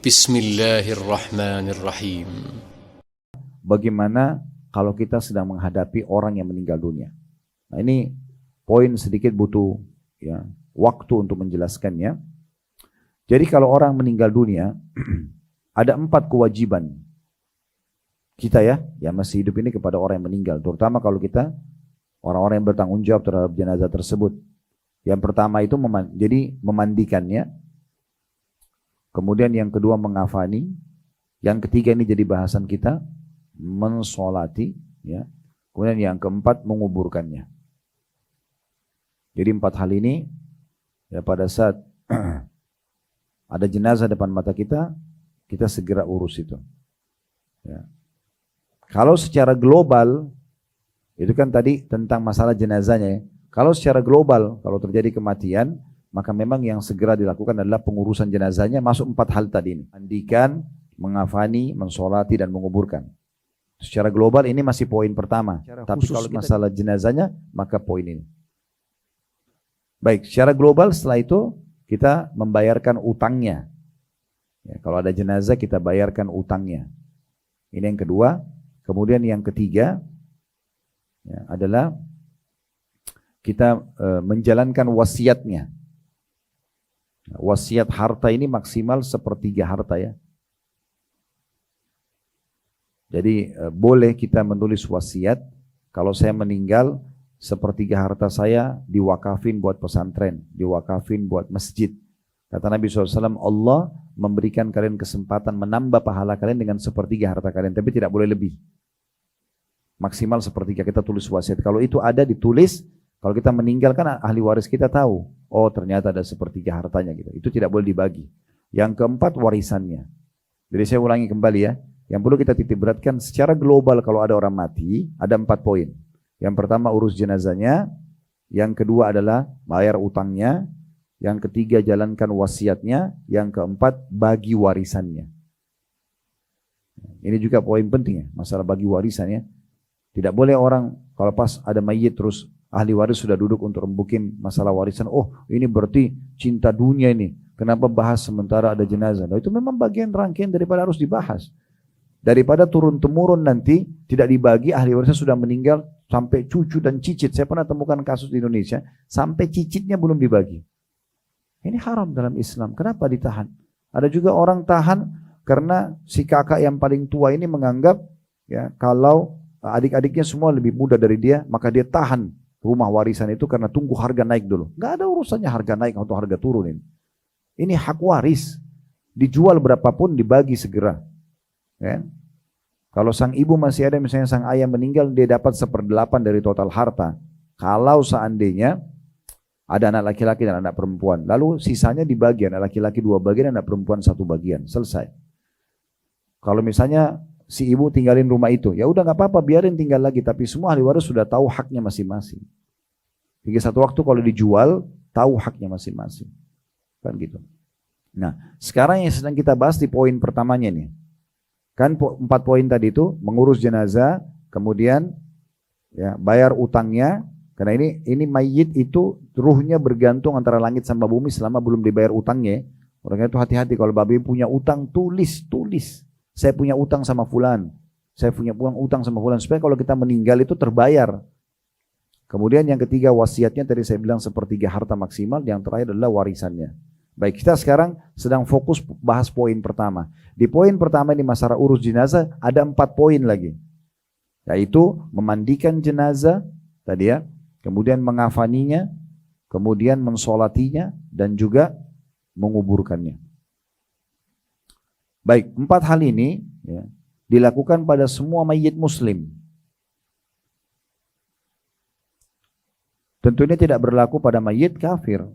Bismillahirrahmanirrahim. Bagaimana kalau kita sedang menghadapi orang yang meninggal dunia? Nah, ini poin sedikit butuh waktu untuk menjelaskannya. Jadi kalau orang meninggal dunia, ada 4 kewajiban kita yang masih hidup ini kepada orang yang meninggal. Terutama kalau kita orang-orang yang bertanggung jawab terhadap jenazah tersebut. Yang pertama itu memandikannya. Kemudian yang kedua mengafani. Yang ketiga ini jadi bahasan kita, mensolati. Kemudian yang keempat menguburkannya. Jadi 4 hal ini pada saat ada jenazah depan mata kita, kita segera urus itu. Kalau secara global, itu kan tadi tentang masalah jenazahnya. Kalau secara global, kalau terjadi kematian, maka memang yang segera dilakukan adalah pengurusan jenazahnya, masuk 4 hal tadi ini. Mandikan, mengafani, mensolati, dan menguburkan. Secara global ini masih poin pertama. Tapi kalau masalah jenazahnya, maka poin ini. Baik, secara global setelah itu, kita membayarkan utangnya. Kalau ada jenazah, kita bayarkan utangnya. Ini yang kedua. Kemudian yang ketiga adalah kita menjalankan wasiatnya. Wasiat harta ini maksimal 1/3 harta ya. Jadi boleh kita menulis wasiat, kalau saya meninggal 1/3 harta saya diwakafin buat pesantren, diwakafin buat masjid. Kata Nabi SAW, Allah memberikan kalian kesempatan menambah pahala kalian dengan 1/3 harta kalian, tapi tidak boleh lebih. Maksimal 1/3 kita tulis wasiat. Kalau itu ada ditulis, kalau kita meninggal kan ahli waris kita tahu, oh ternyata ada 1/3 hartanya gitu. Itu tidak boleh dibagi. Yang keempat warisannya. Jadi saya ulangi kembali ya. Yang perlu kita titik beratkan secara global kalau ada orang mati, ada 4 poin. Yang pertama urus jenazahnya, yang kedua adalah bayar utangnya, yang ketiga jalankan wasiatnya, yang keempat bagi warisannya. Ini juga poin penting ya, masalah bagi warisannya. Tidak boleh orang kalau pas ada mayit terus ahli waris sudah duduk untuk rembukin masalah warisan. Oh ini berarti cinta dunia ini. Kenapa bahas sementara ada jenazah? Nah, itu memang bagian rangkaian daripada harus dibahas. Daripada turun-temurun nanti tidak dibagi, ahli warisnya sudah meninggal sampai cucu dan cicit. Saya pernah temukan kasus di Indonesia sampai cicitnya belum dibagi. Ini haram dalam Islam. Kenapa ditahan? Ada juga orang tahan karena si kakak yang paling tua ini menganggap kalau adik-adiknya semua lebih muda dari dia, maka dia tahan rumah warisan itu karena tunggu harga naik dulu. Gak ada urusannya harga naik atau harga turun ini. Ini hak waris. Dijual berapapun dibagi segera. Kalau sang ibu masih ada, misalnya sang ayah meninggal, dia dapat 1/8 dari total harta. Kalau seandainya ada anak laki-laki dan anak perempuan, lalu sisanya dibagi, anak laki-laki 2 bagian, anak perempuan 1 bagian, selesai. Kalau misalnya si ibu tinggalin rumah itu, ya udah nggak apa-apa, biarin tinggal lagi. Tapi semua ahli waris sudah tahu haknya masing-masing. Hingga satu waktu kalau dijual, tahu haknya masing-masing. Kan gitu. Nah, sekarang yang sedang kita bahas di poin pertamanya nih. Kan 4 poin tadi itu, mengurus jenazah, kemudian bayar utangnya. Karena ini mayit itu ruhnya bergantung antara langit sama bumi selama belum dibayar utangnya. Orangnya itu hati-hati kalau babi punya utang, tulis. Saya punya utang sama fulan. Saya punya utang sama fulan. Supaya kalau kita meninggal itu terbayar. Kemudian yang ketiga wasiatnya tadi saya bilang 1/3 harta maksimal. Yang terakhir adalah warisannya. Baik, kita sekarang sedang fokus bahas poin pertama. Di poin pertama ini masalah urus jenazah ada 4 poin lagi. Yaitu memandikan jenazah tadi ya. Kemudian mengafaninya. Kemudian mensolatinya. Dan juga menguburkannya. Baik, 4 hal ini dilakukan pada semua mayit muslim. Tentunya tidak berlaku pada mayit kafir.